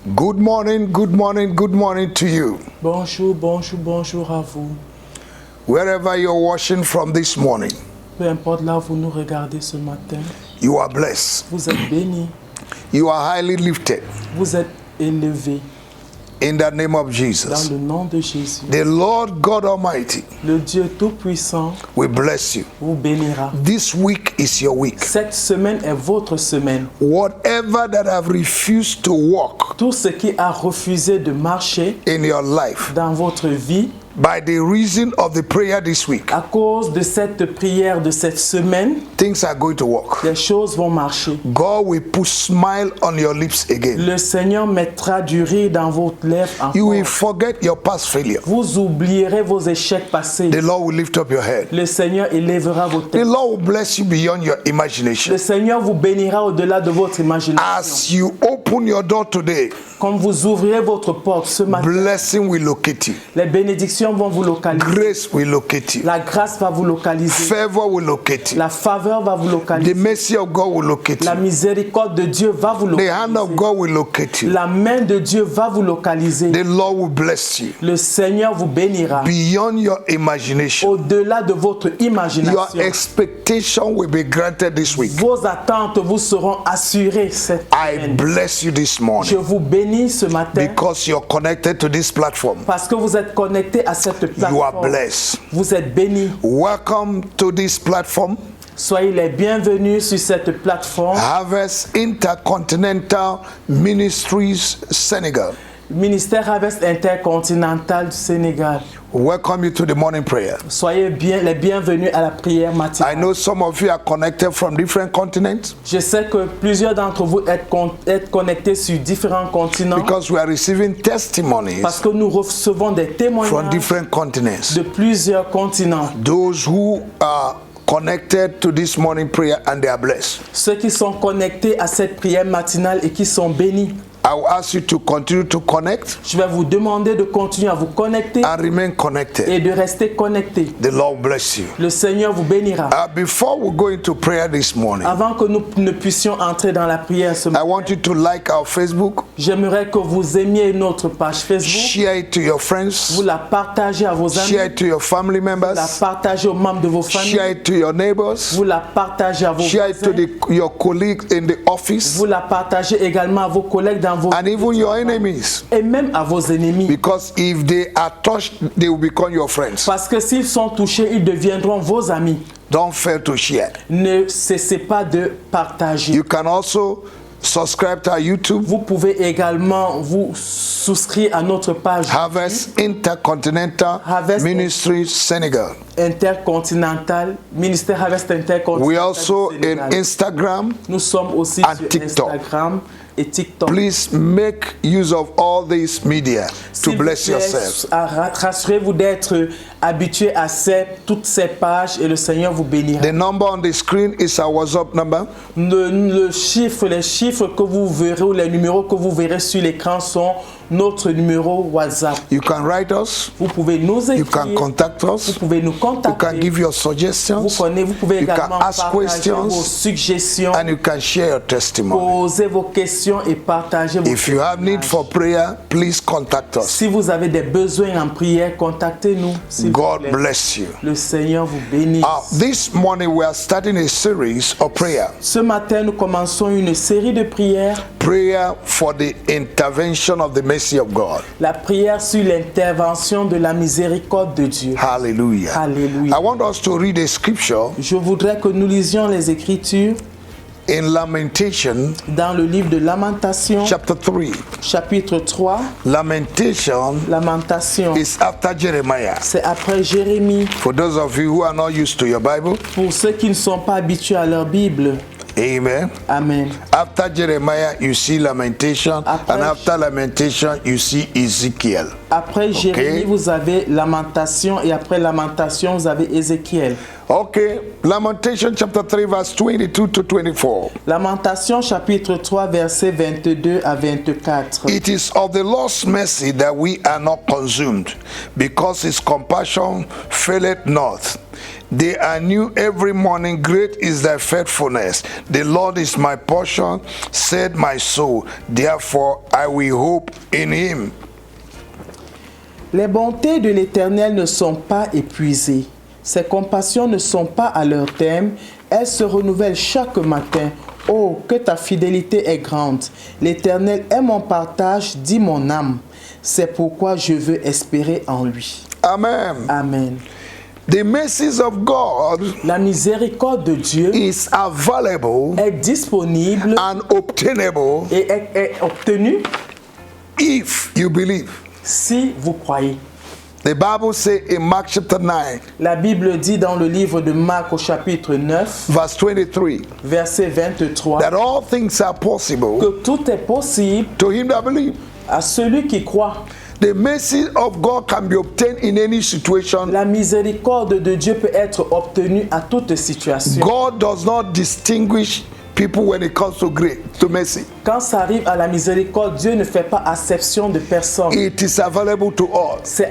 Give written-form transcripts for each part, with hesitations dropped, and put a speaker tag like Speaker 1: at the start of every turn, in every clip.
Speaker 1: Good morning, good morning, good morning to you.
Speaker 2: Bonjour, bonjour, bonjour à vous.
Speaker 1: Wherever you're watching from this morning,
Speaker 2: Peu importe là où vous nous regardez ce matin,
Speaker 1: you are blessed.
Speaker 2: vous êtes bénis,
Speaker 1: You are highly lifted
Speaker 2: vous êtes élevés
Speaker 1: in the name of
Speaker 2: dans
Speaker 1: Jesus.
Speaker 2: le nom de Jésus.
Speaker 1: The Lord God Almighty
Speaker 2: Le Dieu Tout-Puissant
Speaker 1: will bless you.
Speaker 2: vous bénira.
Speaker 1: This week is your week.
Speaker 2: Cette semaine est votre semaine.
Speaker 1: Whatever that have refused to walk
Speaker 2: Tout ce qui a refusé de marcher
Speaker 1: in your life
Speaker 2: dans votre vie,
Speaker 1: by the reason of the prayer this week,
Speaker 2: à cause de cette prière de cette semaine,
Speaker 1: things are going to work.
Speaker 2: les choses vont marcher.
Speaker 1: God will put smile on your lips again.
Speaker 2: Le Seigneur mettra du rire dans votre lèvre
Speaker 1: You will
Speaker 2: encore.
Speaker 1: forget your past failure.
Speaker 2: Vous oublierez vos échecs passés.
Speaker 1: The Lord will lift up your head.
Speaker 2: Le Seigneur élèvera vos
Speaker 1: The
Speaker 2: têtes.
Speaker 1: Lord will bless you beyond your imagination.
Speaker 2: Le Seigneur vous bénira au-delà de votre imagination.
Speaker 1: As you open your door today,
Speaker 2: Quand vous ouvrirez votre porte ce matin,
Speaker 1: blessing will locate you.
Speaker 2: les bénédictions vont vous localiser.
Speaker 1: Grace will locate you.
Speaker 2: La grâce va vous localiser.
Speaker 1: Favor will locate you.
Speaker 2: La faveur va vous
Speaker 1: The
Speaker 2: localiser.
Speaker 1: mercy of God will locate
Speaker 2: La
Speaker 1: you.
Speaker 2: miséricorde de Dieu va vous
Speaker 1: The hand of
Speaker 2: localiser.
Speaker 1: God will locate you.
Speaker 2: La main de Dieu va vous localiser.
Speaker 1: The Lord will bless you
Speaker 2: Le Seigneur vous bénira.
Speaker 1: beyond your imagination.
Speaker 2: Au-delà de votre
Speaker 1: Your
Speaker 2: imagination.
Speaker 1: expectation will be granted this week.
Speaker 2: Vos attentes vous seront assurées cette
Speaker 1: I
Speaker 2: semaine.
Speaker 1: bless you this
Speaker 2: Je
Speaker 1: morning
Speaker 2: vous bénis ce matin
Speaker 1: because you're connected to this platform.
Speaker 2: parce que vous êtes connectés à cette
Speaker 1: You are
Speaker 2: plateforme.
Speaker 1: blessed.
Speaker 2: Vous êtes bénis.
Speaker 1: Welcome to this platform,
Speaker 2: Soyez les bienvenus sur cette plateforme.
Speaker 1: Harvest Intercontinental Ministries Senegal.
Speaker 2: Ministère Harvest Intercontinental du Sénégal.
Speaker 1: Welcome you to the morning prayer.
Speaker 2: Soyez les bienvenus à la prière
Speaker 1: I
Speaker 2: matinale.
Speaker 1: know some of you are connected from different continents
Speaker 2: Je sais que plusieurs d'entre vous êtes connectés sur différents continents
Speaker 1: because we are receiving testimonies
Speaker 2: parce que nous recevons des
Speaker 1: from
Speaker 2: témoignages
Speaker 1: different continents.
Speaker 2: de plusieurs continents.
Speaker 1: Those who are connected to this morning prayer and they are blessed.
Speaker 2: Ceux qui sont connectés à cette prière matinale et qui sont bénis.
Speaker 1: I will ask you to continue to connect
Speaker 2: Je vais vous demander de continuer à vous connecter
Speaker 1: and remain connected.
Speaker 2: et de rester connectés.
Speaker 1: The Lord bless you.
Speaker 2: Le Seigneur vous bénira.
Speaker 1: Before we go into prayer this morning,
Speaker 2: Avant que nous ne puissions entrer dans la prière ce
Speaker 1: I
Speaker 2: matin,
Speaker 1: want you to like our Facebook,
Speaker 2: j'aimerais que vous aimiez notre page Facebook.
Speaker 1: share it to your friends,
Speaker 2: Vous la partagez à vos amis.
Speaker 1: share it to your family
Speaker 2: Vous la
Speaker 1: members,
Speaker 2: partagez aux membres de vos familles.
Speaker 1: share it to your neighbors,
Speaker 2: Vous la partagez à vos
Speaker 1: share it to
Speaker 2: voisins.
Speaker 1: your colleagues in the office,
Speaker 2: Vous la partagez également à vos collègues dans vos
Speaker 1: and even your enemies.
Speaker 2: et même à vos ennemis.
Speaker 1: Because if they are touched, they will become your friends.
Speaker 2: Parce que s'ils sont touchés, ils deviendront vos amis.
Speaker 1: Don't fail to share.
Speaker 2: Ne cessez pas de partager.
Speaker 1: You can also subscribe to our YouTube,
Speaker 2: Vous pouvez également vous souscrire à notre page
Speaker 1: Harvest Intercontinental
Speaker 2: Harvest
Speaker 1: Ministries Senegal.
Speaker 2: intercontinentale, ministère Harvest Intercontinental.
Speaker 1: We also
Speaker 2: du
Speaker 1: in
Speaker 2: Sénégal.
Speaker 1: Instagram.
Speaker 2: Nous sommes aussi
Speaker 1: and
Speaker 2: sur
Speaker 1: TikTok.
Speaker 2: Instagram et TikTok.
Speaker 1: Please make use of all these media to
Speaker 2: S'il vous
Speaker 1: bless
Speaker 2: plaît,
Speaker 1: yourselves.
Speaker 2: rassurez-vous d'être habitué à toutes ces pages et le Seigneur vous bénira.
Speaker 1: The number on the screen is our WhatsApp number.
Speaker 2: Les chiffres que vous verrez ou les numéros que vous verrez sur l'écran sont notre numéro WhatsApp.
Speaker 1: You can write us.
Speaker 2: Vous pouvez nous
Speaker 1: You
Speaker 2: écrire,
Speaker 1: can contact
Speaker 2: vous
Speaker 1: us.
Speaker 2: pouvez nous
Speaker 1: You can
Speaker 2: contacter,
Speaker 1: give your suggestions.
Speaker 2: vous pouvez
Speaker 1: You can
Speaker 2: également
Speaker 1: ask
Speaker 2: partager
Speaker 1: questions.
Speaker 2: vos suggestions,
Speaker 1: And you can share your testimony.
Speaker 2: poser vos questions et partager vos
Speaker 1: If you have need
Speaker 2: témoignages.
Speaker 1: for prayer, please contact us.
Speaker 2: Si vous avez des besoins en prière, contactez-nous. s'il vous
Speaker 1: God
Speaker 2: plaît.
Speaker 1: bless you.
Speaker 2: Le Seigneur vous bénisse.
Speaker 1: This morning we are starting a series of prayer.
Speaker 2: Ce matin, nous commençons une série de prières.
Speaker 1: Prayer for the intervention of the mercy of God.
Speaker 2: La prière sur l'intervention de la miséricorde de Dieu.
Speaker 1: Hallelujah.
Speaker 2: Alléluia.
Speaker 1: I want us to read a scripture
Speaker 2: Je voudrais que nous lisions les Écritures
Speaker 1: in Lamentation
Speaker 2: dans le livre de Lamentation,
Speaker 1: chapter 3.
Speaker 2: chapitre 3.
Speaker 1: Lamentation
Speaker 2: Lamentation,
Speaker 1: is after Jeremiah.
Speaker 2: c'est après Jérémie.
Speaker 1: For those of you who are not used to your Bible,
Speaker 2: Pour ceux qui ne sont pas habitués à leur Bible,
Speaker 1: amen.
Speaker 2: Amen.
Speaker 1: After Jeremiah, you see Lamentation,
Speaker 2: Après-
Speaker 1: and after Lamentation, you see Ezekiel.
Speaker 2: Après Jérémie, vous avez Lamentation et après Lamentation, vous avez Ézéchiel.
Speaker 1: Okay, Lamentation chapter 3, verse 22 to 24.
Speaker 2: Lamentation chapitre 3 versets 22 à 24.
Speaker 1: It is of the Lord's mercy that we are not consumed, because his compassion faileth not. They are new every morning. Great is thy faithfulness. The Lord is my portion, said my soul. Therefore, I will hope in him.
Speaker 2: Les bontés de l'Éternel ne sont pas épuisées. Ses compassions ne sont pas à leur terme. Elles se renouvellent chaque matin. Oh, que ta fidélité est grande. L'Éternel est mon partage, dit mon âme. C'est pourquoi je veux espérer en lui.
Speaker 1: Amen.
Speaker 2: Amen.
Speaker 1: The mercies of God
Speaker 2: La miséricorde de Dieu
Speaker 1: is available
Speaker 2: est disponible
Speaker 1: and obtainable
Speaker 2: et est obtenue
Speaker 1: if you believe.
Speaker 2: si vous croyez.
Speaker 1: The Bible says in Mark chapter 9,
Speaker 2: La Bible dit dans le livre de Marc au chapitre 9,
Speaker 1: verse 23,
Speaker 2: verset 23,
Speaker 1: that all things are possible
Speaker 2: que tout est possible
Speaker 1: to him that believe.
Speaker 2: à celui qui croit.
Speaker 1: The mercy of God can be obtained in any situation.
Speaker 2: La miséricorde de Dieu peut être obtenue à toute situation.
Speaker 1: God does not distinguish people when it comes to grace, to mercy.
Speaker 2: Quand ça arrive à la miséricorde, Dieu ne fait pas acception de personne.
Speaker 1: It is available to all.
Speaker 2: C'est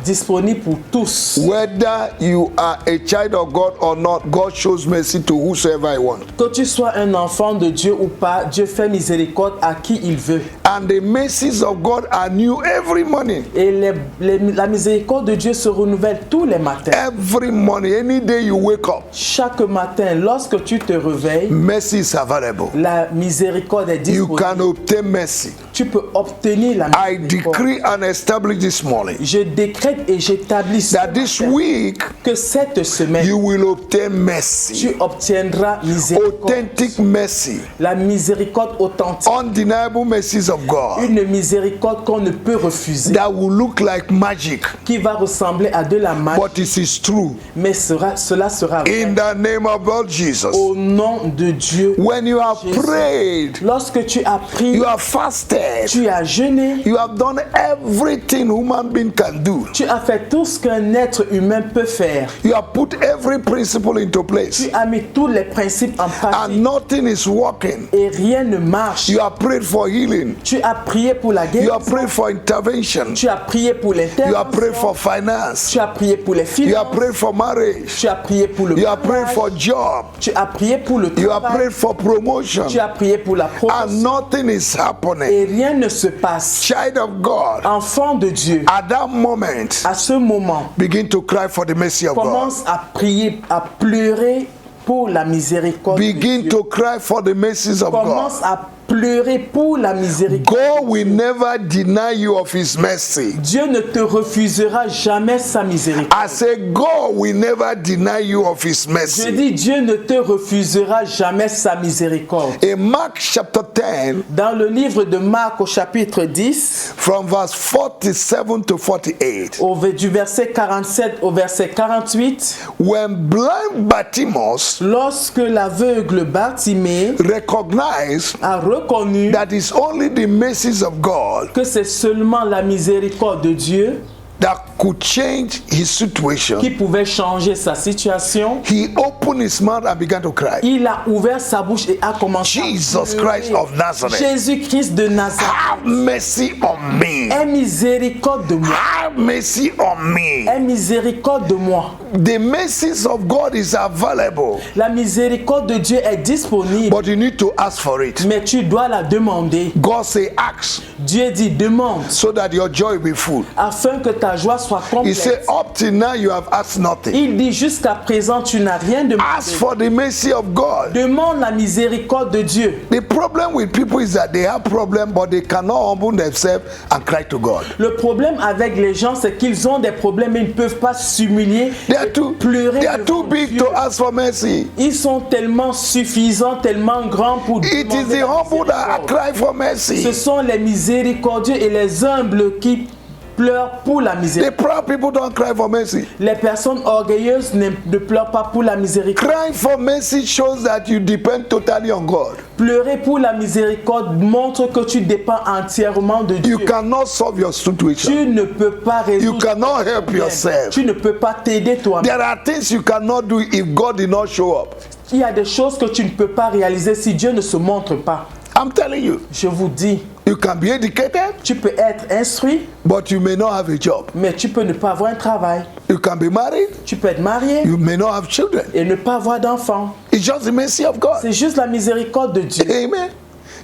Speaker 2: disponible pour tous.
Speaker 1: Whether you are a child of God or not, God shows mercy to whosoever he wants.
Speaker 2: Que tu sois un enfant de Dieu ou pas, Dieu fait miséricorde à qui il veut.
Speaker 1: And the mercies of God are new every morning.
Speaker 2: Et la miséricorde de Dieu se renouvelle tous les matins.
Speaker 1: Every morning, any day you wake up,
Speaker 2: Chaque matin, lorsque tu te réveilles,
Speaker 1: mercy is available.
Speaker 2: la miséricorde est
Speaker 1: You
Speaker 2: disponible.
Speaker 1: can obtain mercy.
Speaker 2: Tu peux obtenir la
Speaker 1: I
Speaker 2: miséricorde.
Speaker 1: decree and establish this morning
Speaker 2: Je décrète et j'établis ce
Speaker 1: that this
Speaker 2: matin
Speaker 1: week
Speaker 2: que cette semaine,
Speaker 1: you will obtain mercy.
Speaker 2: tu obtiendras miséricorde.
Speaker 1: Authentic mercy.
Speaker 2: La miséricorde authentique.
Speaker 1: Undeniable mercies of God
Speaker 2: Une miséricorde qu'on ne peut refuser.
Speaker 1: that will look like magic,
Speaker 2: Qui va ressembler à de la magie.
Speaker 1: but it is true.
Speaker 2: Mais cela sera vrai.
Speaker 1: In the name of Lord Jesus.
Speaker 2: Au nom de Dieu.
Speaker 1: When you have
Speaker 2: Jésus.
Speaker 1: prayed,
Speaker 2: Lorsque tu as prié,
Speaker 1: you have fasted,
Speaker 2: tu as jeûné,
Speaker 1: you have done everything human being can do.
Speaker 2: tu as fait tout ce qu'un être humain peut faire.
Speaker 1: You have put every principle into place,
Speaker 2: Tu as mis tous les principes en pratique
Speaker 1: and nothing is working.
Speaker 2: et rien ne marche.
Speaker 1: You have prayed for healing.
Speaker 2: Tu as prié pour la
Speaker 1: You
Speaker 2: guérison.
Speaker 1: have prayed for intervention.
Speaker 2: Tu as prié pour
Speaker 1: You have prayed
Speaker 2: l'intervention.
Speaker 1: for finance.
Speaker 2: Tu as prié pour les
Speaker 1: You have
Speaker 2: finances.
Speaker 1: prayed for marriage.
Speaker 2: Tu as prié pour le
Speaker 1: You have prayed
Speaker 2: mariage.
Speaker 1: for job.
Speaker 2: Tu as prié pour le
Speaker 1: You have
Speaker 2: travail.
Speaker 1: prayed for promotion.
Speaker 2: Tu as prié pour la
Speaker 1: And
Speaker 2: promotion.
Speaker 1: nothing is happening.
Speaker 2: Et rien ne se passe.
Speaker 1: Child of God,
Speaker 2: Enfant de Dieu,
Speaker 1: at that moment,
Speaker 2: à ce moment,
Speaker 1: begin to cry for the mercy of God.
Speaker 2: commence à prier, à pleurer pour la miséricorde de
Speaker 1: Begin
Speaker 2: Dieu.
Speaker 1: to cry for the mercies of
Speaker 2: Commence
Speaker 1: God.
Speaker 2: à pleurer pour la miséricorde.
Speaker 1: God will never deny you of his mercy.
Speaker 2: Dieu ne te refusera jamais sa miséricorde.
Speaker 1: I say, God will never deny you of his
Speaker 2: Je
Speaker 1: mercy.
Speaker 2: dis, Dieu ne te refusera jamais sa miséricorde.
Speaker 1: In Mark chapter 10,
Speaker 2: Dans le livre de Marc au chapitre 10,
Speaker 1: from verse 47 to 48,
Speaker 2: du verset 47 au verset 48,
Speaker 1: when blind Bartimaeus
Speaker 2: lorsque l'aveugle Bartimée
Speaker 1: recognized
Speaker 2: a reconnu
Speaker 1: that it's only the mercies of God
Speaker 2: que c'est seulement la miséricorde de Dieu
Speaker 1: that could change his situation,
Speaker 2: qui pouvait changer sa situation,
Speaker 1: he opened his mouth and began to cry.
Speaker 2: il a ouvert sa bouche et a commencé
Speaker 1: Jesus
Speaker 2: à pleurer.
Speaker 1: Christ of Nazareth,
Speaker 2: Jésus-Christ de Nazareth,
Speaker 1: have mercy on me.
Speaker 2: aie miséricorde de moi.
Speaker 1: Have mercy on me.
Speaker 2: Aie miséricorde de moi.
Speaker 1: The mercies of God is available,
Speaker 2: La miséricorde de Dieu est disponible,
Speaker 1: but you need to ask for it.
Speaker 2: mais tu dois la demander.
Speaker 1: God say ask
Speaker 2: Dieu dit demande,
Speaker 1: so that your joy will be full.
Speaker 2: afin que ta joie soit
Speaker 1: He said,
Speaker 2: complète.
Speaker 1: up till now you have asked nothing.
Speaker 2: Il dit jusqu'à présent tu n'as rien
Speaker 1: Ask
Speaker 2: demandé.
Speaker 1: for the mercy of God.
Speaker 2: Demande la miséricorde de Dieu.
Speaker 1: The problem with people is that they have problem, but they cannot humble themselves and cry to God.
Speaker 2: Le problème avec les gens, c'est qu'ils ont des problèmes mais ils ne peuvent pas s'humilier
Speaker 1: They are
Speaker 2: et
Speaker 1: too,
Speaker 2: pleurer.
Speaker 1: they are too
Speaker 2: devant
Speaker 1: big
Speaker 2: Dieu.
Speaker 1: to ask for mercy.
Speaker 2: Ils sont tellement suffisants, tellement grands pour
Speaker 1: It is
Speaker 2: demander
Speaker 1: the
Speaker 2: la
Speaker 1: humble that
Speaker 2: miséricorde.
Speaker 1: cry for
Speaker 2: Ce
Speaker 1: mercy.
Speaker 2: sont les miséricordieux et les humbles qui pleurent pour la
Speaker 1: The
Speaker 2: miséricorde.
Speaker 1: proud people don't cry for mercy.
Speaker 2: Les personnes orgueilleuses ne pleurent pas pour la miséricorde.
Speaker 1: Crying for mercy shows that you depend totally on God.
Speaker 2: Pleurer pour la miséricorde montre que tu dépends entièrement de Dieu.
Speaker 1: You cannot solve your situation.
Speaker 2: Tu ne peux pas résoudre
Speaker 1: You cannot
Speaker 2: tes
Speaker 1: help
Speaker 2: problèmes.
Speaker 1: yourself.
Speaker 2: Tu ne peux pas t'aider toi-même.
Speaker 1: There are things you cannot do if God did not show up.
Speaker 2: Il y a des choses que tu ne peux pas réaliser si Dieu ne se montre pas.
Speaker 1: I'm telling you,
Speaker 2: Je vous dis,
Speaker 1: you You can be educated,
Speaker 2: Tu peux être instruit,
Speaker 1: but you may not have a job.
Speaker 2: mais tu peux ne pas avoir un travail.
Speaker 1: You can be married,
Speaker 2: Tu peux être marié
Speaker 1: you may not have children.
Speaker 2: et ne pas avoir d'enfants.
Speaker 1: It's just the mercy of God.
Speaker 2: C'est juste la miséricorde de Dieu.
Speaker 1: Amen.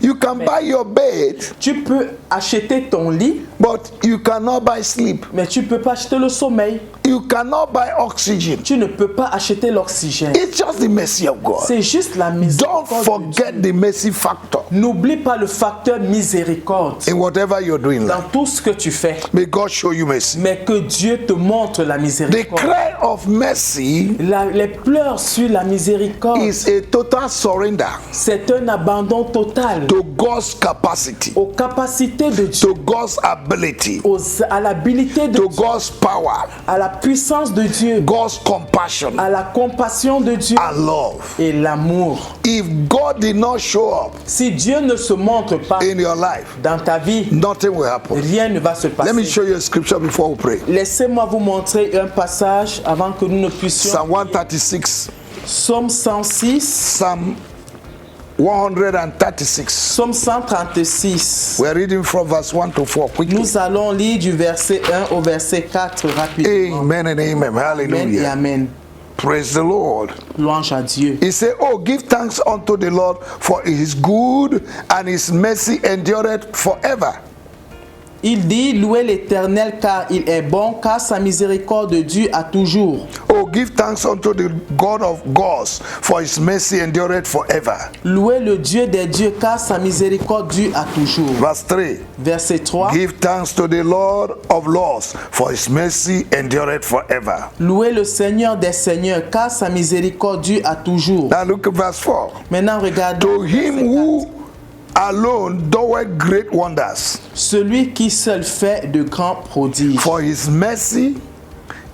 Speaker 1: You can buy your bed,
Speaker 2: Tu peux acheter ton lit,
Speaker 1: but you cannot buy sleep.
Speaker 2: mais tu ne peux pas acheter le sommeil.
Speaker 1: You cannot buy oxygen.
Speaker 2: Tu ne peux pas acheter l'oxygène.
Speaker 1: It's just the mercy of God.
Speaker 2: C'est juste la
Speaker 1: Don't
Speaker 2: miséricorde de Dieu.
Speaker 1: forget the mercy factor
Speaker 2: N'oublie pas le facteur miséricorde
Speaker 1: in whatever you're doing.
Speaker 2: dans tout ce que tu fais.
Speaker 1: May God show you mercy.
Speaker 2: Mais que Dieu te montre la
Speaker 1: The
Speaker 2: miséricorde.
Speaker 1: cry of mercy
Speaker 2: Les pleurs sur la miséricorde,
Speaker 1: is a total surrender
Speaker 2: c'est un abandon total
Speaker 1: to God's capacity,
Speaker 2: aux capacités de Dieu,
Speaker 1: to God's ability,
Speaker 2: à l'habilité de
Speaker 1: to
Speaker 2: Dieu,
Speaker 1: God's power,
Speaker 2: à la puissance de Dieu,
Speaker 1: God's compassion
Speaker 2: à la compassion de Dieu
Speaker 1: and love.
Speaker 2: et l'amour.
Speaker 1: If God did not show up
Speaker 2: Si Dieu ne se montre pas
Speaker 1: in your life,
Speaker 2: dans ta vie,
Speaker 1: nothing will happen.
Speaker 2: rien ne va se
Speaker 1: Let me
Speaker 2: passer.
Speaker 1: show you a scripture before we pray.
Speaker 2: Laissez-moi vous montrer un passage avant que nous ne puissions.
Speaker 1: Psalm 136.
Speaker 2: Psaume 106,
Speaker 1: Psalm 136.
Speaker 2: Psaume 136.
Speaker 1: We're reading from verse 1 to 4 quickly.
Speaker 2: Nous allons lire du verset 1 au verset 4 rapidement.
Speaker 1: Amen and amen.
Speaker 2: Amen et
Speaker 1: Hallelujah.
Speaker 2: amen.
Speaker 1: Praise the Lord.
Speaker 2: Louange à Dieu.
Speaker 1: He said, oh, give thanks unto the Lord, for he is good, and his mercy endureth forever.
Speaker 2: Il dit, louez l'Éternel car il est bon, car sa miséricorde dure à toujours.
Speaker 1: Oh, give thanks unto the God of gods, for his mercy endureth forever.
Speaker 2: Louez le Dieu des dieux, car sa miséricorde dure à toujours.
Speaker 1: Verse 3.
Speaker 2: Verset 3.
Speaker 1: Give thanks to the Lord of lords, for his mercy endureth forever.
Speaker 2: Louez le Seigneur des seigneurs, car sa miséricorde dure à toujours.
Speaker 1: Now look at verse 4.
Speaker 2: Maintenant, regardons.
Speaker 1: To him who alone doeth great wonders,
Speaker 2: Celui qui seul fait de grands prodiges,
Speaker 1: for his mercy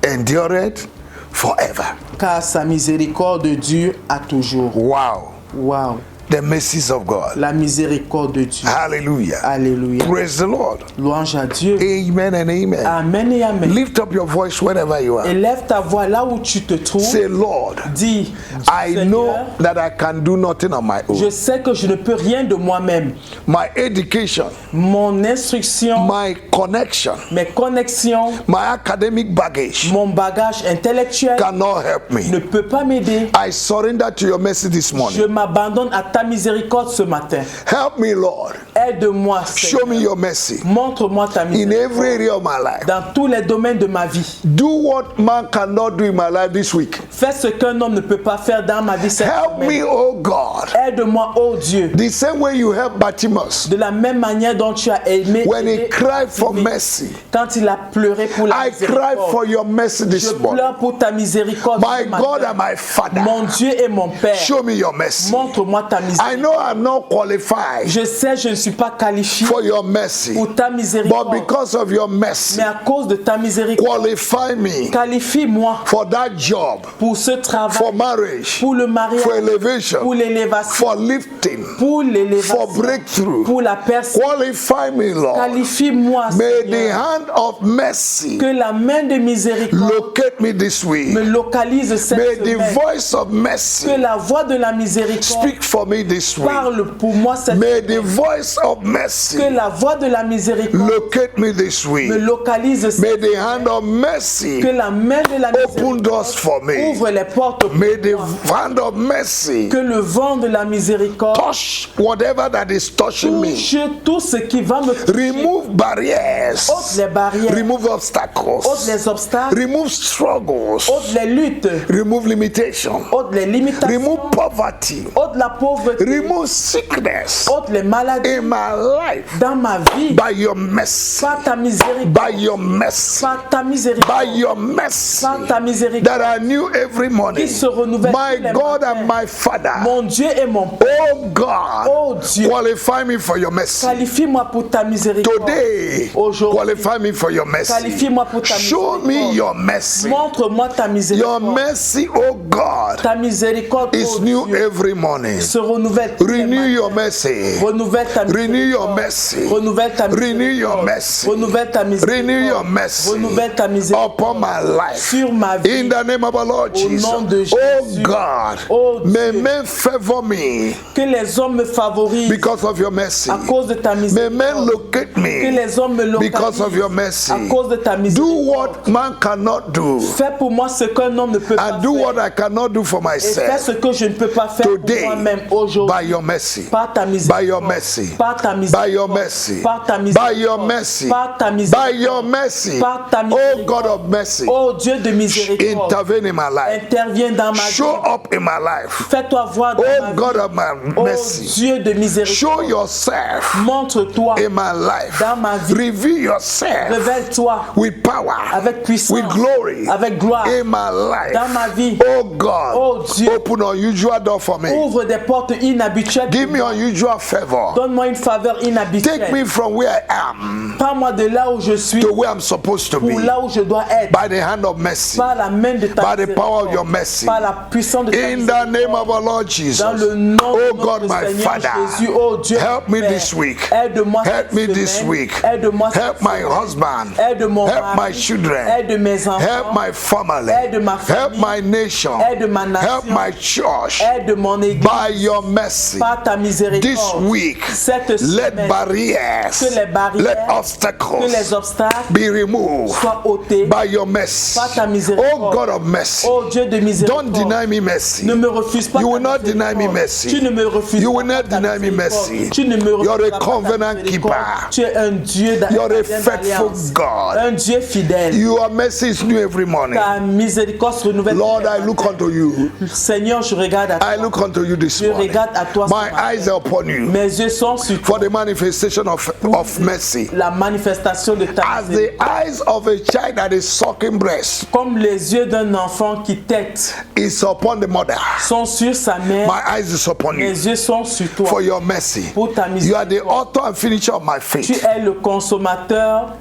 Speaker 1: endureth forever.
Speaker 2: car sa miséricorde dure à toujours.
Speaker 1: Wow.
Speaker 2: Wow.
Speaker 1: The mercies of God.
Speaker 2: La miséricorde de Dieu.
Speaker 1: Hallelujah.
Speaker 2: Alléluia.
Speaker 1: Praise the Lord.
Speaker 2: Louange à Dieu.
Speaker 1: Amen and amen.
Speaker 2: Amen et amen.
Speaker 1: Lift up your voice wherever you are.
Speaker 2: Élève ta voix là où tu te trouves.
Speaker 1: Say, Lord,
Speaker 2: Dis,
Speaker 1: I
Speaker 2: Seigneur,
Speaker 1: know that I can do nothing on my
Speaker 2: je
Speaker 1: own.
Speaker 2: sais que je ne peux rien de moi-même.
Speaker 1: My education,
Speaker 2: Mon instruction,
Speaker 1: my connection,
Speaker 2: mes connexions,
Speaker 1: my academic baggage
Speaker 2: mon bagage intellectuel
Speaker 1: cannot help
Speaker 2: ne
Speaker 1: me.
Speaker 2: peut pas m'aider.
Speaker 1: I surrender to your mercy this
Speaker 2: Je
Speaker 1: morning.
Speaker 2: m'abandonne à ta miséricorde ce matin.
Speaker 1: Help me, Lord.
Speaker 2: Aide-moi,
Speaker 1: Show
Speaker 2: Seigneur.
Speaker 1: me your mercy
Speaker 2: Montre-moi ta
Speaker 1: in
Speaker 2: miséricorde
Speaker 1: every area of my life.
Speaker 2: dans tous les domaines de ma vie.
Speaker 1: Do what man cannot do in my life this week.
Speaker 2: Fais ce qu'un homme ne peut pas faire dans ma vie cette
Speaker 1: Help me,
Speaker 2: semaine.
Speaker 1: oh God.
Speaker 2: Aide-moi, oh Dieu.
Speaker 1: The same way you helped Bartimaeus
Speaker 2: De la même manière dont tu as aimé
Speaker 1: when he
Speaker 2: aidé
Speaker 1: cried for
Speaker 2: Bartimée,
Speaker 1: mercy.
Speaker 2: quand il a pleuré pour la
Speaker 1: I cry for
Speaker 2: miséricorde.
Speaker 1: your mercy
Speaker 2: Je
Speaker 1: this morning.
Speaker 2: pleure pour ta miséricorde.
Speaker 1: My
Speaker 2: ce matin.
Speaker 1: God and my Father,
Speaker 2: Mon Dieu et mon Père,
Speaker 1: show me your mercy.
Speaker 2: montre-moi ta
Speaker 1: I
Speaker 2: miséricorde.
Speaker 1: know I'm not qualified
Speaker 2: Je sais, je ne suis pas qualifié
Speaker 1: for your mercy,
Speaker 2: pour ta
Speaker 1: but
Speaker 2: miséricorde.
Speaker 1: because of your mercy,
Speaker 2: Mais à cause de ta miséricorde,
Speaker 1: qualify me
Speaker 2: qualifie-moi
Speaker 1: for that job,
Speaker 2: pour ce travail,
Speaker 1: for marriage,
Speaker 2: pour le mariage,
Speaker 1: for
Speaker 2: pour
Speaker 1: elevation,
Speaker 2: l'élévation,
Speaker 1: for lifting,
Speaker 2: pour
Speaker 1: for
Speaker 2: l'élévation,
Speaker 1: breakthrough.
Speaker 2: pour la personne.
Speaker 1: Qualify me, Lord.
Speaker 2: Qualifie-moi,
Speaker 1: May the
Speaker 2: Seigneur,
Speaker 1: hand of mercy
Speaker 2: que la main de miséricorde
Speaker 1: locate me this week.
Speaker 2: me localise cette
Speaker 1: May the
Speaker 2: semaine.
Speaker 1: voice of mercy
Speaker 2: Que la voix de la miséricorde
Speaker 1: speak for me this week.
Speaker 2: parle pour moi cette
Speaker 1: May
Speaker 2: semaine.
Speaker 1: the voice of mercy
Speaker 2: Que la voix de la miséricorde
Speaker 1: locate me this week.
Speaker 2: me localise cette
Speaker 1: May the hand of mercy
Speaker 2: Que la main de la
Speaker 1: open
Speaker 2: miséricorde
Speaker 1: doors for me.
Speaker 2: ouvre les portes pour
Speaker 1: May the
Speaker 2: moi.
Speaker 1: hand of mercy
Speaker 2: Que le vent de la miséricorde
Speaker 1: touch whatever that is touching me.
Speaker 2: touche tout ce qui va me toucher.
Speaker 1: Remove barriers.
Speaker 2: Ôte les barrières,
Speaker 1: Remove obstacles.
Speaker 2: ôte les obstacles,
Speaker 1: Remove struggles.
Speaker 2: ôte les luttes,
Speaker 1: Remove limitation.
Speaker 2: ôte les limitations,
Speaker 1: Remove poverty.
Speaker 2: ôte la pauvreté,
Speaker 1: Remove sickness
Speaker 2: ôte les maladies
Speaker 1: in my life
Speaker 2: dans ma vie.
Speaker 1: by your mercy.
Speaker 2: Par ta miséricorde,
Speaker 1: By your mercy.
Speaker 2: par ta miséricorde,
Speaker 1: By your mercy
Speaker 2: par ta miséricorde,
Speaker 1: that I knew every morning.
Speaker 2: qui se renouvelle
Speaker 1: My
Speaker 2: tous les
Speaker 1: God
Speaker 2: matins.
Speaker 1: and my Father.
Speaker 2: Mon Dieu et mon Père,
Speaker 1: Oh God,
Speaker 2: oh Dieu,
Speaker 1: qualify me for your mercy.
Speaker 2: qualifie-moi pour ta miséricorde.
Speaker 1: Today,
Speaker 2: Aujourd'hui,
Speaker 1: qualify me for your mercy.
Speaker 2: qualifie-moi pour ta
Speaker 1: Show me
Speaker 2: miséricorde.
Speaker 1: your mercy.
Speaker 2: Montre-moi ta
Speaker 1: Your
Speaker 2: miséricorde.
Speaker 1: mercy, oh God,
Speaker 2: Ta miséricorde,
Speaker 1: is
Speaker 2: oh
Speaker 1: new
Speaker 2: Dieu,
Speaker 1: every morning.
Speaker 2: se renouvelle renouvelle tous les
Speaker 1: Renew
Speaker 2: matins.
Speaker 1: your mercy.
Speaker 2: Renouvelle ta
Speaker 1: Renew your
Speaker 2: miséricorde.
Speaker 1: mercy.
Speaker 2: Renouvelle ta
Speaker 1: Renew your
Speaker 2: miséricorde.
Speaker 1: mercy.
Speaker 2: Renouvelle ta miséricorde.
Speaker 1: Renew your mercy
Speaker 2: Renouvelle ta miséricorde.
Speaker 1: upon my life.
Speaker 2: Sur ma vie.
Speaker 1: In the name of our Lord
Speaker 2: Au
Speaker 1: Jesus.
Speaker 2: nom de
Speaker 1: Oh
Speaker 2: Jésus.
Speaker 1: God,
Speaker 2: Oh
Speaker 1: may
Speaker 2: Dieu.
Speaker 1: men favor me
Speaker 2: Que les hommes me favorisent
Speaker 1: because of your mercy.
Speaker 2: à cause de ta
Speaker 1: May
Speaker 2: miséricorde.
Speaker 1: men locate
Speaker 2: Que
Speaker 1: me
Speaker 2: les hommes me
Speaker 1: because of your
Speaker 2: localisent
Speaker 1: mercy.
Speaker 2: à cause de ta
Speaker 1: Do
Speaker 2: miséricorde.
Speaker 1: what man cannot do,
Speaker 2: Fais pour moi ce qu'un homme ne peut pas
Speaker 1: and do
Speaker 2: faire.
Speaker 1: what I cannot do for
Speaker 2: Et fais
Speaker 1: myself.
Speaker 2: ce que je ne peux pas faire
Speaker 1: Today,
Speaker 2: pour moi-même aujourd'hui.
Speaker 1: by your mercy.
Speaker 2: Par ta miséricorde.
Speaker 1: By your mercy.
Speaker 2: Par ta
Speaker 1: By
Speaker 2: miséricorde.
Speaker 1: your mercy.
Speaker 2: Par ta
Speaker 1: By
Speaker 2: miséricorde.
Speaker 1: your mercy.
Speaker 2: Par ta
Speaker 1: By
Speaker 2: miséricorde.
Speaker 1: your mercy.
Speaker 2: Par ta
Speaker 1: Oh
Speaker 2: miséricorde.
Speaker 1: God of mercy.
Speaker 2: Oh Dieu de miséricorde.
Speaker 1: Intervene in my life.
Speaker 2: Interviens dans ma
Speaker 1: Show
Speaker 2: vie.
Speaker 1: up in my life.
Speaker 2: Fais-toi voir dans
Speaker 1: Oh
Speaker 2: ma
Speaker 1: God
Speaker 2: vie.
Speaker 1: of my
Speaker 2: Oh
Speaker 1: mercy.
Speaker 2: Dieu de miséricorde.
Speaker 1: Show yourself
Speaker 2: Montre-toi
Speaker 1: in my life.
Speaker 2: dans ma vie.
Speaker 1: Reveal yourself
Speaker 2: Révèle-toi
Speaker 1: with power,
Speaker 2: avec puissance,
Speaker 1: with glory
Speaker 2: avec gloire
Speaker 1: in my life.
Speaker 2: dans ma vie.
Speaker 1: Oh God,
Speaker 2: Oh Dieu.
Speaker 1: open unusual door for me.
Speaker 2: Ouvre des portes inhabituelles.
Speaker 1: Give me unusual favor.
Speaker 2: Donne-moi une faveur inhabituelle.
Speaker 1: Take me from where I am
Speaker 2: Prends-moi de là où je suis
Speaker 1: to where I'm supposed to
Speaker 2: pour
Speaker 1: be
Speaker 2: là où je dois être.
Speaker 1: by the hand of mercy.
Speaker 2: Par la main de ta
Speaker 1: By the power of
Speaker 2: miséricorde.
Speaker 1: your mercy.
Speaker 2: Par la puissance de ta
Speaker 1: In the
Speaker 2: miséricorde.
Speaker 1: name of our Lord Jesus.
Speaker 2: Dans le nom
Speaker 1: Oh
Speaker 2: de
Speaker 1: God,
Speaker 2: notre
Speaker 1: my
Speaker 2: Seigneur
Speaker 1: Father,
Speaker 2: Jésus, oh Dieu,
Speaker 1: help me
Speaker 2: Père,
Speaker 1: this week.
Speaker 2: aide-moi
Speaker 1: Help
Speaker 2: cette
Speaker 1: me this
Speaker 2: semaine.
Speaker 1: week.
Speaker 2: Aide-moi cette
Speaker 1: Help my
Speaker 2: semaine.
Speaker 1: husband.
Speaker 2: Aide mon
Speaker 1: Help
Speaker 2: mari.
Speaker 1: my children.
Speaker 2: Aide mes enfants.
Speaker 1: Help my family.
Speaker 2: Aide ma
Speaker 1: Help
Speaker 2: famille.
Speaker 1: my nation.
Speaker 2: Aide ma nation.
Speaker 1: Help my church.
Speaker 2: Aide mon église.
Speaker 1: By your mercy.
Speaker 2: Par ta miséricorde.
Speaker 1: This week,
Speaker 2: Cette
Speaker 1: let
Speaker 2: semaine,
Speaker 1: barriers,
Speaker 2: que les barrières,
Speaker 1: let
Speaker 2: que
Speaker 1: obstacles
Speaker 2: les obstacles
Speaker 1: be removed
Speaker 2: soient ôtés
Speaker 1: by your mercy.
Speaker 2: par ta miséricorde.
Speaker 1: Oh God of mercy,
Speaker 2: Oh Dieu de miséricorde.
Speaker 1: don't deny me mercy.
Speaker 2: Ne me refuse pas
Speaker 1: You
Speaker 2: ta
Speaker 1: will not deny me
Speaker 2: miséricorde.
Speaker 1: mercy.
Speaker 2: Tu ne me refuses
Speaker 1: You
Speaker 2: pas
Speaker 1: will not
Speaker 2: ta
Speaker 1: deny me
Speaker 2: miséricorde.
Speaker 1: mercy.
Speaker 2: Tu ne me refuses
Speaker 1: You're a
Speaker 2: pas ta
Speaker 1: covenant
Speaker 2: miséricorde.
Speaker 1: keeper.
Speaker 2: Tu es un Dieu
Speaker 1: You're a
Speaker 2: d'alliance.
Speaker 1: faithful God.
Speaker 2: Un Dieu fidèle.
Speaker 1: Your mercy is new every morning.
Speaker 2: Ta miséricorde se renouvelle.
Speaker 1: Lord,
Speaker 2: tous les
Speaker 1: I look
Speaker 2: matins.
Speaker 1: unto you.
Speaker 2: Seigneur, je regarde à toi.
Speaker 1: I look unto you this
Speaker 2: Je
Speaker 1: morning.
Speaker 2: regarde à toi. ce
Speaker 1: My
Speaker 2: matin.
Speaker 1: eyes are upon you
Speaker 2: Mes yeux sont sur toi.
Speaker 1: for the manifestation of mercy.
Speaker 2: La manifestation de ta
Speaker 1: As
Speaker 2: miséricorde.
Speaker 1: the eyes of a child that is sucking breast
Speaker 2: Comme les yeux d'un enfant qui tète
Speaker 1: is upon the mother,
Speaker 2: sont sur sa mère.
Speaker 1: my eyes is upon you
Speaker 2: Mes yeux sont sur toi.
Speaker 1: for your mercy.
Speaker 2: Pour ta
Speaker 1: You are the
Speaker 2: miséricorde.
Speaker 1: author and finisher of my
Speaker 2: Tu
Speaker 1: faith.
Speaker 2: es le consommateur,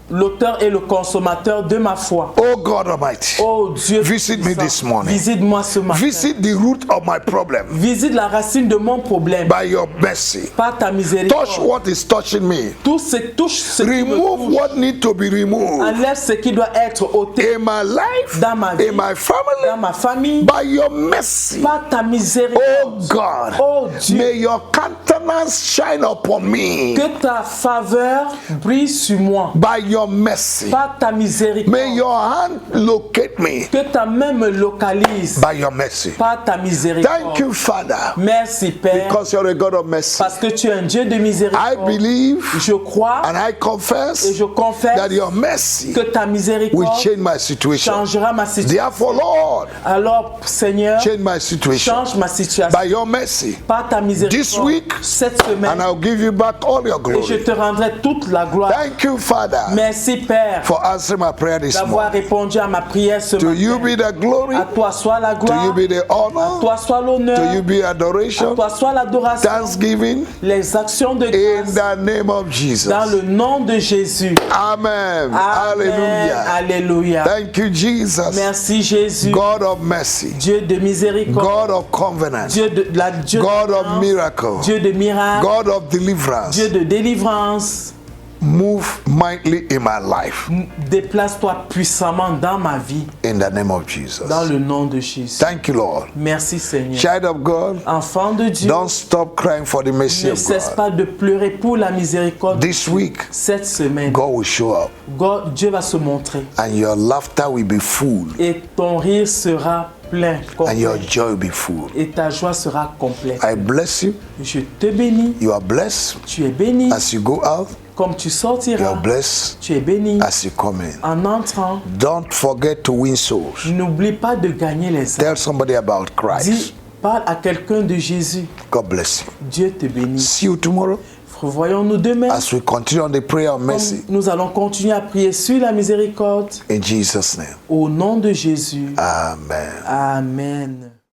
Speaker 2: l'auteur et le consommateur de ma foi.
Speaker 1: Oh God Almighty,
Speaker 2: Oh Dieu,
Speaker 1: visit me
Speaker 2: puissant,
Speaker 1: this morning.
Speaker 2: visite-moi ce matin.
Speaker 1: Visit the root of my problem
Speaker 2: Visite la racine de mon problème
Speaker 1: by your mercy.
Speaker 2: par ta
Speaker 1: Touch
Speaker 2: miséricorde.
Speaker 1: what is touching me.
Speaker 2: Touche ce qui me
Speaker 1: Remove
Speaker 2: touche.
Speaker 1: what needs to be removed
Speaker 2: Enlève ce qui doit être ôté
Speaker 1: in my life,
Speaker 2: dans ma vie,
Speaker 1: in my
Speaker 2: dans
Speaker 1: family,
Speaker 2: ma famille,
Speaker 1: by your mercy.
Speaker 2: par ta miséricorde.
Speaker 1: Oh God,
Speaker 2: Oh Dieu,
Speaker 1: may your countenance shine upon me
Speaker 2: que ta faveur brille sur moi
Speaker 1: by your mercy.
Speaker 2: par ta miséricorde.
Speaker 1: May your hand locate me
Speaker 2: Que ta main me localise
Speaker 1: by your mercy.
Speaker 2: par ta miséricorde.
Speaker 1: Thank you, Father,
Speaker 2: Merci Père,
Speaker 1: because you're a God of mercy.
Speaker 2: parce que tu es un Dieu de
Speaker 1: I
Speaker 2: miséricorde.
Speaker 1: believe
Speaker 2: Je crois
Speaker 1: and I
Speaker 2: et
Speaker 1: confess
Speaker 2: je confesse
Speaker 1: that your mercy
Speaker 2: que ta
Speaker 1: will
Speaker 2: miséricorde
Speaker 1: change my situation.
Speaker 2: changera ma situation.
Speaker 1: Therefore, Lord,
Speaker 2: Alors Seigneur,
Speaker 1: change my situation
Speaker 2: change ma situation
Speaker 1: by your mercy,
Speaker 2: par ta miséricorde
Speaker 1: this week,
Speaker 2: cette semaine
Speaker 1: and I'll give you back all your
Speaker 2: et je
Speaker 1: glory.
Speaker 2: te rendrai toute la gloire.
Speaker 1: Thank you, Father,
Speaker 2: Merci Père
Speaker 1: for answering my prayer this
Speaker 2: d'avoir
Speaker 1: morning.
Speaker 2: répondu à ma prière ce
Speaker 1: To you
Speaker 2: matin.
Speaker 1: be the glory,
Speaker 2: À toi soit la
Speaker 1: to
Speaker 2: gloire,
Speaker 1: you be the
Speaker 2: à
Speaker 1: honor,
Speaker 2: toi soit l'honneur,
Speaker 1: to you be
Speaker 2: à
Speaker 1: adoration,
Speaker 2: toi soit l'adoration,
Speaker 1: thanksgiving,
Speaker 2: les actions de
Speaker 1: in
Speaker 2: grâce
Speaker 1: the name of Jesus.
Speaker 2: dans le nom de Jésus.
Speaker 1: Amen.
Speaker 2: Amen.
Speaker 1: Hallelujah.
Speaker 2: Alléluia.
Speaker 1: Thank you, Jesus.
Speaker 2: Merci Jésus,
Speaker 1: God of mercy,
Speaker 2: Dieu de miséricorde,
Speaker 1: God of covenant,
Speaker 2: Dieu de
Speaker 1: God of
Speaker 2: d'alliance,
Speaker 1: miracle,
Speaker 2: Dieu de miracle,
Speaker 1: God of deliverance.
Speaker 2: Dieu de délivrance.
Speaker 1: Move mightily in my life
Speaker 2: Déplace-toi puissamment dans ma vie,
Speaker 1: in the name of Jesus.
Speaker 2: dans le nom de Jésus.
Speaker 1: Thank you, Lord.
Speaker 2: Merci Seigneur.
Speaker 1: Child of God,
Speaker 2: Enfant de Dieu,
Speaker 1: don't stop crying for the mercy
Speaker 2: ne
Speaker 1: of
Speaker 2: cesse
Speaker 1: God.
Speaker 2: pas de pleurer pour la miséricorde.
Speaker 1: This week,
Speaker 2: Cette semaine,
Speaker 1: God will show up
Speaker 2: Dieu va se montrer
Speaker 1: and your laughter will be full
Speaker 2: et ton rire sera plein,
Speaker 1: and your
Speaker 2: complet,
Speaker 1: joy will be full.
Speaker 2: et ta joie sera complète.
Speaker 1: I bless you.
Speaker 2: Je te bénis,
Speaker 1: You are blessed
Speaker 2: tu es béni.
Speaker 1: as you go out.
Speaker 2: Comme tu
Speaker 1: You
Speaker 2: sortiras,
Speaker 1: are blessed
Speaker 2: tu es béni.
Speaker 1: as you come in.
Speaker 2: En entrant,
Speaker 1: Don't forget to win souls.
Speaker 2: n'oublie pas de gagner les âmes.
Speaker 1: Tell somebody about Christ.
Speaker 2: Dis, parle à quelqu'un de Jésus.
Speaker 1: God bless you.
Speaker 2: Dieu te bénisse.
Speaker 1: See you tomorrow
Speaker 2: Revoyons-nous demain.
Speaker 1: as we continue on the prayer of
Speaker 2: Comme
Speaker 1: mercy.
Speaker 2: nous allons continuer à prier sur la miséricorde.
Speaker 1: In Jesus' name.
Speaker 2: Au nom de Jésus.
Speaker 1: Amen.
Speaker 2: Amen.